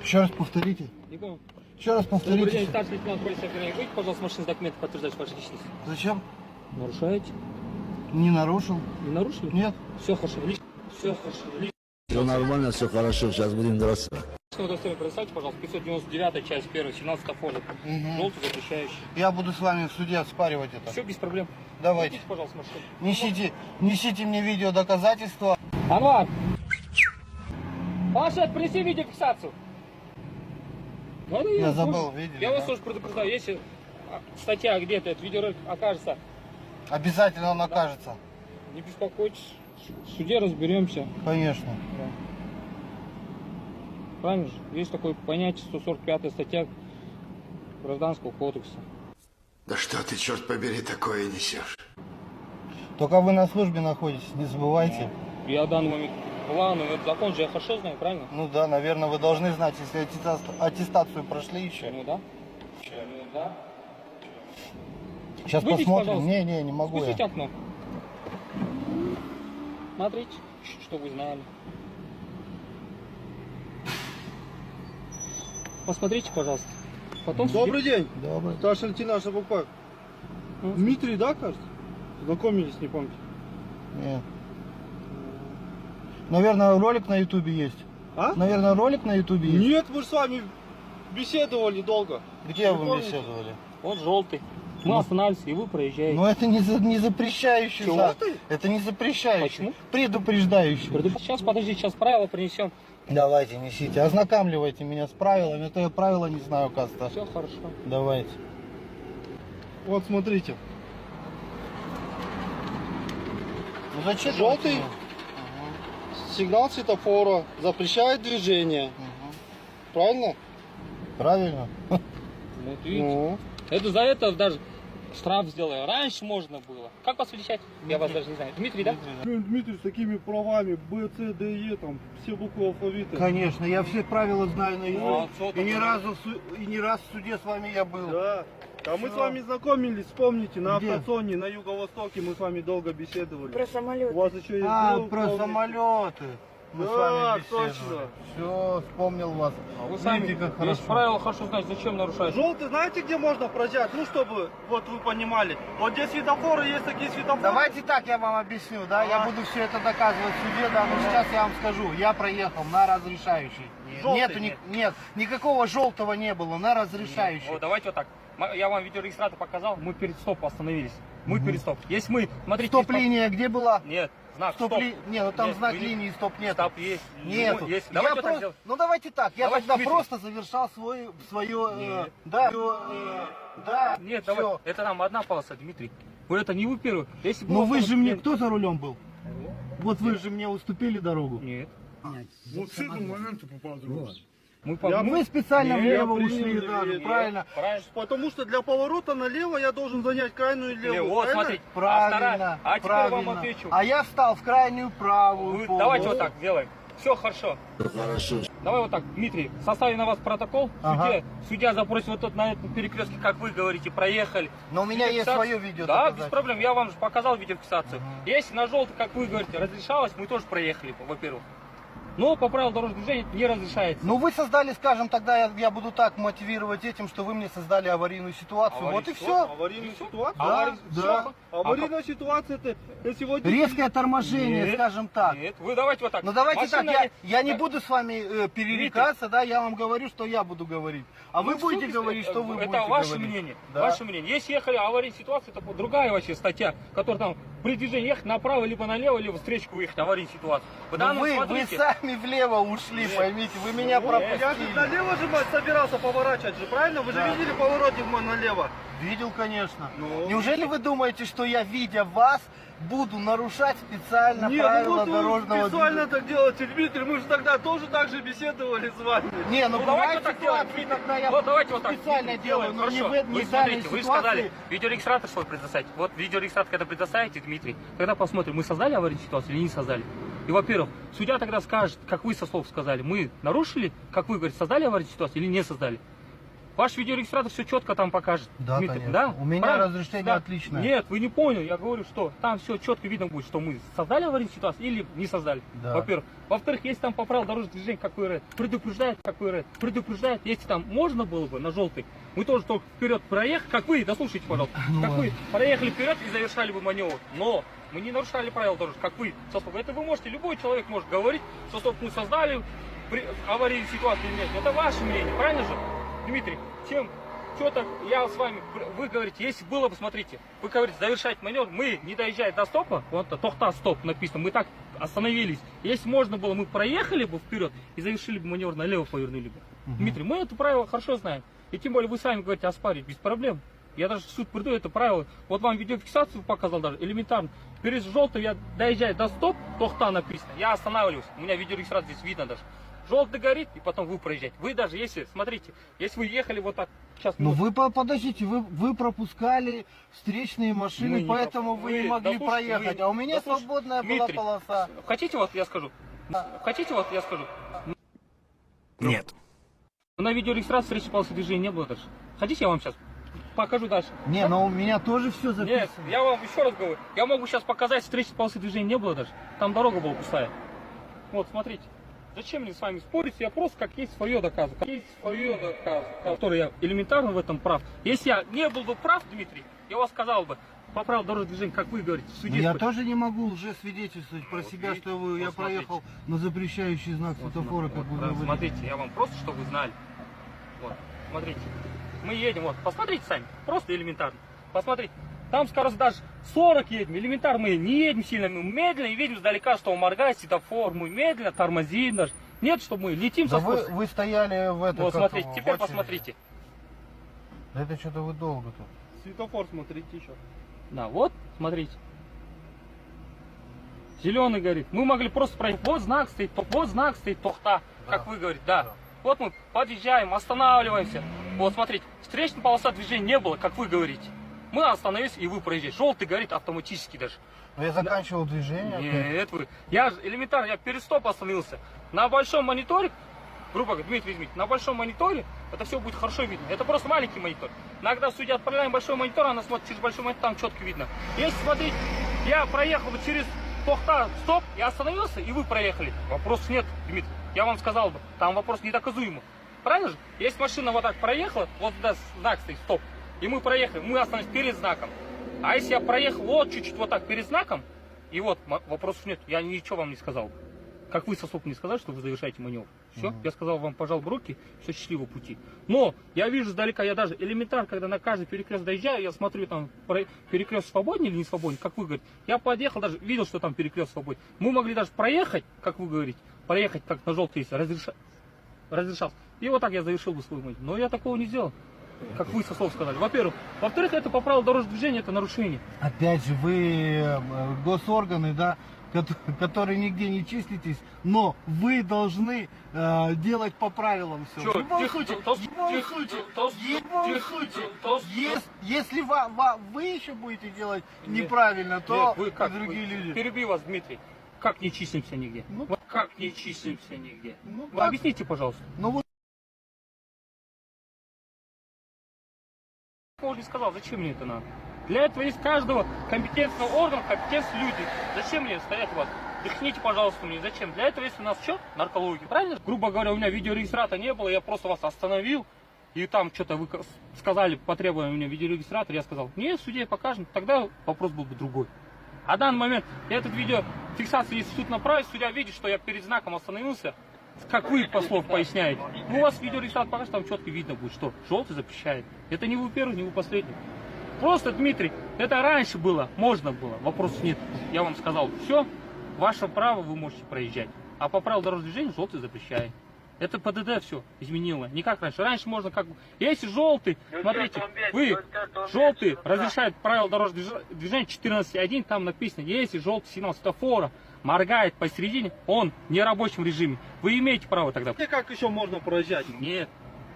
Еще раз повторите. Не помню. Еще раз Добрый день, повторите. старший лейтенант полиции. Выйдите, пожалуйста, машины с документами, подтверждающие вашу личность. Зачем? Нарушаете? Не нарушил. Не нарушили? Нет. Все хорошо. Все хорошо. Все нормально, все хорошо, сейчас будем драться. Удостоверение предоставьте, пожалуйста, 599 часть 1, 17 фото. Желтый запрещающий. Я буду с вами в суде оспаривать это. Все без проблем. Давайте. Идите, пожалуйста, машину. Несите мне видео доказательства. Анвар! Паша, принеси видеофиксацию. Я забыл, видели, Я вас да? тоже предупреждаю, если статья где-то, этот видеоролик окажется, Обязательно он окажется. не беспокойтесь, в суде разберемся. Конечно. Да. Правильно же? Есть такое понятие, 145 статья Гражданского кодекса. Да что ты, черт побери, такое несешь? Только вы на службе находитесь, не забывайте. Я в данный момент главный, этот закон же я хорошо знаю, правильно? Ну да, наверное, вы должны знать, если аттестацию прошли еще. Ну да. Ну да. Сейчас Выйдите, посмотрим. пожалуйста. Не, не могу Спустите я. окно. Смотрите, что вы знали. Посмотрите, пожалуйста. Потом Добрый день, Добрый. старший лейтенант Шабукбаев. Дмитрий, да, кажется? Знакомились, не помните? Нет. Наверное, ролик на ютубе есть. А? Наверное, ролик на ютубе есть. Нет, мы же с вами беседовали долго. Где Не вы помните? беседовали? Он желтый. Мы останавливаемся, и вы проезжаете. Но это не запрещающий Чего знак. ты? Это не запрещающий. Почему? Предупреждающий. Сейчас, подожди, сейчас правила принесем. Давайте, несите. Ознакомливайте меня с правилами. Это я правила не знаю, кажется. Все хорошо. Давайте. Вот смотрите. Ну зачем? Желтый сигнал светофора запрещает движение. Правильно? Правильно. Вот видите. Ну. Это за это даже штраф сделаю. Раньше можно было. Как вас величать? Я вас даже не знаю. Дмитрий, да? Дмитрий с такими правами Б, С, Д, Е, там все буквы алфавита. Конечно, я все правила знаю наизусть. Ну, а что И там? ни раз в суде с вами я был. Да. А мы Всё. с вами знакомились, вспомните, на Где? автозоне на юго-востоке мы с вами долго беседовали. Про самолет. У вас еще есть друг, Про помните? самолеты. Мы с Да, вами точно. беседовали. Все, вспомнил вас. А вы сами Видите, как есть хорошо. правила хорошо знать, зачем нарушать. Желтый, знаете, где можно проезжать? Ну, чтобы, вот вы понимали. Вот здесь светофоры, есть такие светофоры. Давайте так я вам объясню, да? Я буду все это доказывать в суде, да, но сейчас я вам скажу. Я проехал на разрешающий. Желтый Нету, нет. нет, никакого желтого не было, на разрешающий. Вот, давайте вот так. Я вам видеорегистратор показал, мы перед стопом остановились. Мы перед стоп. Если мы, смотрите... Стоп-линия где была? Нет, знак стоп. Не, ну там Нет, знак вы не- линии стоп нет. Стоп есть. Нету. Ну, есть. Я Давайте вот так просто- сделаем. Ну давайте так, я Давайте тогда Дмитрий. просто завершал свое, Нет. да, да, Нет, всё. давай. Это нам одна полоса, Дмитрий. Вот это не вы первый. Если Но было вы же 40 мне, лет- кто за рулем был? Вот вы же мне уступили дорогу. Нет. Вот с этого момента попал другой. Мы Вы специально Нет, влево я ушли, принял да, решение. правильно. Правильно. Потому что для поворота налево я должен занять крайнюю левую. Вот, правильно? смотрите. Правильно, А теперь правильно. вам отвечу. А я встал в крайнюю правую полосу. Давайте вот так сделаем. Все хорошо. Хорошо. Давай вот так, Дмитрий, составим на вас протокол. Ага. Судья запросит вот тут на этом перекрестке, как вы говорите, проехали. Но у меня есть Видеофиксацию- свое видео Да, без доказательство. проблем. Я вам же показал видеофиксацию. Если на желтый, как вы говорите, разрешалось, мы тоже проехали, во-первых. Но по правилам дорожного движения не разрешается. Ну вы создали, скажем, тогда я буду так мотивировать этим, что вы мне создали аварийную ситуацию. Вот и все. Аварийная ситуация? Да, да. Аварийная ситуация это если вот Резкое торможение, Нет, скажем так. Нет, вы давайте вот так. Ну давайте Машина так, не- я не буду с вами перерекаться, да, я вам говорю, что я буду говорить. А вы Ну, будете в говорить, что вы это будете ваше говорить. мнение. Да. Ваше мнение. Если ехали аварийная ситуация, это другая вообще статья, которая там при движении ехать направо, либо налево, либо встречку выехать, аварийная ситуация. В Но данном вы смотрите, сами влево ушли, поймите, вы меня Я же пропустили. налево же собирался поворачивать же, правильно? Вы Да. же видели поворотик мой налево. Видел, конечно. Ну. Неужели вы думаете, что я, видя вас, буду нарушать специально Не, правила ну дорожного вот специально движения? так делаете, Дмитрий, мы же тогда тоже так же беседовали с вами. Не, ну ну, давайте бывают вот так ситуации, делаем. когда я Вот давайте вот так специально делаю, но не Хорошо. в этой Вы не в данной смотрите, вы ситуации. сказали, видеорегистратор свой предоставить. Вот видеорегистратор, когда предоставите, Дмитрий, тогда посмотрим, мы создали аварийную ситуацию или не создали. И, во-первых, судья тогда скажет, как вы со слов сказали, мы нарушили, как вы говорите, создали аварийную ситуацию или не создали. Ваш видеорегистратор все четко там покажет. Да, Дмитрий, конечно. да? У меня Правильно? разрешение Да. отличное. Нет, вы не поняли. Я говорю, что там все четко видно будет, что мы создали аварийную ситуацию или не создали. Да. Во-первых. Во-вторых, если там по правилам дорожного движения какой РЭД, предупреждает, если там можно было бы на желтый, мы тоже только вперед проехали, как вы, дослушайте, пожалуйста, как вы проехали вперед и завершали бы маневр. Но мы не нарушали правила дорожного, как вы. Это вы можете, любой человек может говорить, что стоп, мы создали аварийную ситуацию или нет. Это ваше мнение, правильно же, Дмитрий? Чем что-то я с вами, вы говорите, если было бы, смотрите, вы говорите, завершать маневр, мы, не доезжая до стопа, вот тохта стоп написано, мы так остановились. Если можно было, мы проехали бы вперед и завершили бы маневр, налево повернули бы. Дмитрий, мы это правило хорошо знаем. И тем более вы сами говорите оспаривать без проблем. Я даже в суд приду, это правило. Вот вам видеофиксацию показал даже, элементарно. Перед желтым я доезжаю до стоп, тохта написано, я останавливаюсь. У меня видеорегистрация здесь видно даже. Желтый горит, и потом вы проезжаете. Вы даже, если, смотрите, если вы ехали вот так, сейчас... Ну вы подождите, вы пропускали встречные машины, Мы не поэтому вы не могли дослушайте, проехать. вы А у меня дослушайте. свободная Дмитрий, была полоса. Хотите вот я скажу? Хотите вот я скажу? Нет. На видеорегистрации встречи полосы движения не было даже. Хотите я вам сейчас покажу дальше? Не, но у меня тоже все Нет, записано. я вам еще раз говорю, я могу сейчас показать, встречи полосы движения не было даже. Там дорога была пустая. Вот, смотрите. Зачем мне с вами спорить? Я просто как есть свое доказываю. Как есть свое доказываю. Который я элементарно в этом прав. Если я не был бы прав, Дмитрий, я вас сказал бы, по правилам дорожного движения, как вы говорите, в Но суде. я тоже не могу уже свидетельствовать про Вот себя, видите, что я вот проехал на запрещающий знак светофора, как вы говорите. Смотрите, я вам просто, чтобы вы знали. Вот, смотрите. Мы едем, вот, посмотрите сами, просто элементарно. Посмотрите, там скорость даже 40 едем, элементарно мы не едем сильно, мы медленно и видим издалека, что моргает светофор, мы медленно тормозим даже. Нет, чтобы мы летим Да со вы, скоростью. вы стояли в этом. Вот, смотрите, теперь посмотрите. Это что-то вы долго тут. Светофор смотрите еще. Да, вот, смотрите. Зеленый горит. Мы могли просто проехать. Вот знак стоит тохта, как вы говорите, да. Вот мы подъезжаем, останавливаемся. Вот, смотрите, встречная полоса движения не было, как вы говорите. Мы остановились, и вы проезжаете. Желтый горит автоматически даже. Но я заканчивал движение. Нет, вы. Я же элементарно, я перед стопом остановился. На большом мониторе, грубо говоря, Дмитрий, возьмите, на большом мониторе это все будет хорошо видно. Это просто маленький монитор. Иногда судья отправляем большой монитор, она смотрит через большой монитор, там четко видно. Если смотреть, я проехал через тохта, стоп, я остановился, и вы проехали. Вопросов нет, Дмитрий. Я вам сказал бы, там вопрос недоказуемый. Правильно же? Если машина вот так проехала, вот сюда знак стоит, стоп, и мы проехали, мы остановились перед знаком. А если я проехал вот чуть-чуть вот так перед знаком, и вот вопросов нет, я ничего вам не сказал. Как вы со слов не сказали, что вы завершаете маневр. Все, я сказал вам, пожал руки, все, счастливого пути. Но я вижу сдалека, я даже элементарно, когда на каждый перекрест доезжаю, я смотрю, там перекрест свободен или не свободен, как вы говорите. Я подъехал, даже видел, что там перекрест свободен. Мы могли даже проехать, как вы говорите, проехать, как на желтый есть, разрешался. И вот так я завершил бы свой маневр. Но я такого не сделал. Как вы со слов сказали. Во-первых. Во-вторых, это по правилам дорожного движения, это нарушение. Опять же, вы госорганы, да, которые нигде не числитесь, но вы должны делать по правилам все. В любом случае, если вы еще будете делать неправильно, то Нет, вы как, и другие люди. Перебью вас, Дмитрий. Как не числимся нигде? Ну, Вот как не числимся нигде? Ну, Вы так. объясните, пожалуйста. Ну вот Я уже сказал, зачем мне это надо? Для этого есть каждого компетентного органа, компетентные люди. Зачем мне стоять у вас? Дыхните, пожалуйста, мне. Зачем? Для этого есть у нас что? Наркология. Правильно? Грубо говоря, у меня видеорегистратора не было, я просто вас остановил. И там что-то вы сказали, потребовали у меня видеорегистратор. Я сказал, нет, в суде покажем. Тогда вопрос был бы другой. А в данный момент я этот видеофиксацию, если суд направит, судья видит, что я перед знаком остановился. Как вы по слов поясняете. Ну, у вас видеорегистратор покажет, там четко видно будет, что желтый запрещает. Это не вы первый, не вы последний. Просто, Дмитрий, это раньше было, можно было, вопросов нет. Я вам сказал, все, ваше право, вы можете проезжать. А по правилам дорожного движения желтый запрещает. Это ПДД все изменило, не как раньше. Раньше можно как бы, если желтый, смотрите, вы, желтый разрешает правила дорожного движения 14.1, там написано, если желтый сигнал светофора моргает посередине, он в нерабочем режиме. Вы имеете право тогда. Как еще можно проезжать? Нет.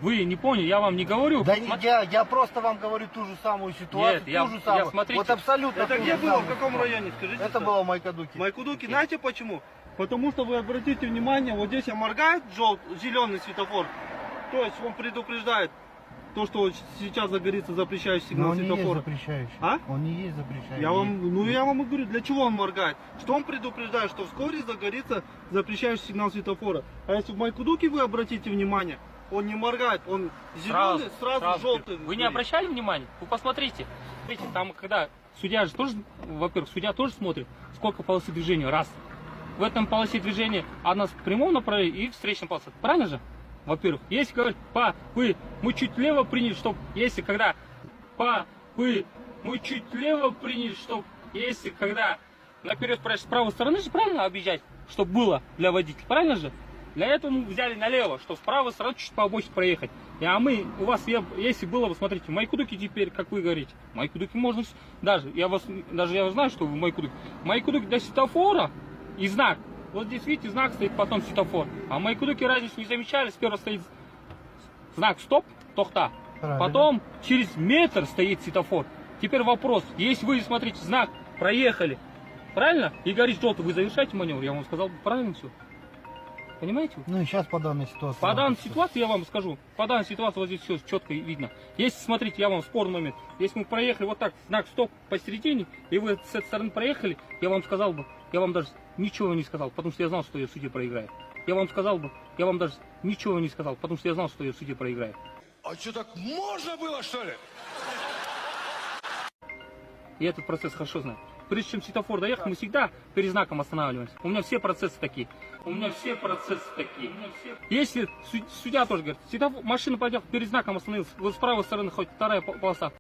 Вы не поняли, я вам не говорю. да, я просто вам говорю ту же самую ситуацию, Нет, я- ту же самую. смотрите. Вот абсолютно. Это ту где же было? В самую каком ситуацию. районе? Скажите. Это было в Майкадуке. Майкудуки. Знаете почему? Потому что вы обратите внимание, вот здесь моргает зеленый светофор. То есть он предупреждает. То, что вот сейчас загорится запрещающий Но сигнал он не есть светофора. запрещающий. А? Он не есть запрещающий. Я вам и говорю, для чего он моргает? Что он предупреждает, что вскоре загорится запрещающий сигнал светофора. А если в Майкудуке вы обратите внимание, он не моргает, он зеленый, сразу желтый. Вы не обращали внимания? Вы посмотрите. Смотрите, там когда судья же тоже, во-первых, судья тоже смотрит, сколько полосы движения, раз. В этом полосе движения одна в прямом направлении и встречная полоса. Правильно же? Во-первых, если говорить мы чуть лево приняли, чтоб, если когда мы чуть лево приняли, чтоб, если когда наперед с правой стороны же правильно объезжать, чтобы было для водителя, правильно же? Для этого мы взяли налево, чтобы с правой стороны чуть по обочине проехать. А мы, у вас, если было бы, смотрите, в Майкудуке теперь, как вы говорите, в Майкудуке можно, даже я знаю, что вы в Майкудуке. В Майкудуке для светофора и знак. Вот здесь, видите, знак стоит, потом светофор. А в Майкудуке разницу не замечали, сперва стоит знак стоп, тохта. Правильно. Потом через метр стоит светофор. Теперь вопрос, если вы, смотрите, знак проехали, правильно? И горит желтый, вы завершаете маневр, я вам сказал, правильно все. Понимаете? Ну и сейчас по данной ситуации. По данной ситуации я вам скажу, по данной ситуации вот здесь все четко видно. Если, смотрите, я вам спорный момент, если мы проехали вот так, знак стоп посередине, и вы с этой стороны проехали, я вам сказал бы, я вам даже ничего не сказал, потому что я знал, что я в суде проиграю. Я вам сказал бы, я вам даже ничего не сказал, потому что я знал, что я в суде проиграю. А что, так можно было, что ли? Я этот процесс хорошо знаю. Прежде чем светофор доехать, мы всегда перед знаком останавливаемся. У меня все процессы такие. Если судья тоже говорит, машина поехала, перед знаком остановился, вот с правой стороны хоть вторая полоса.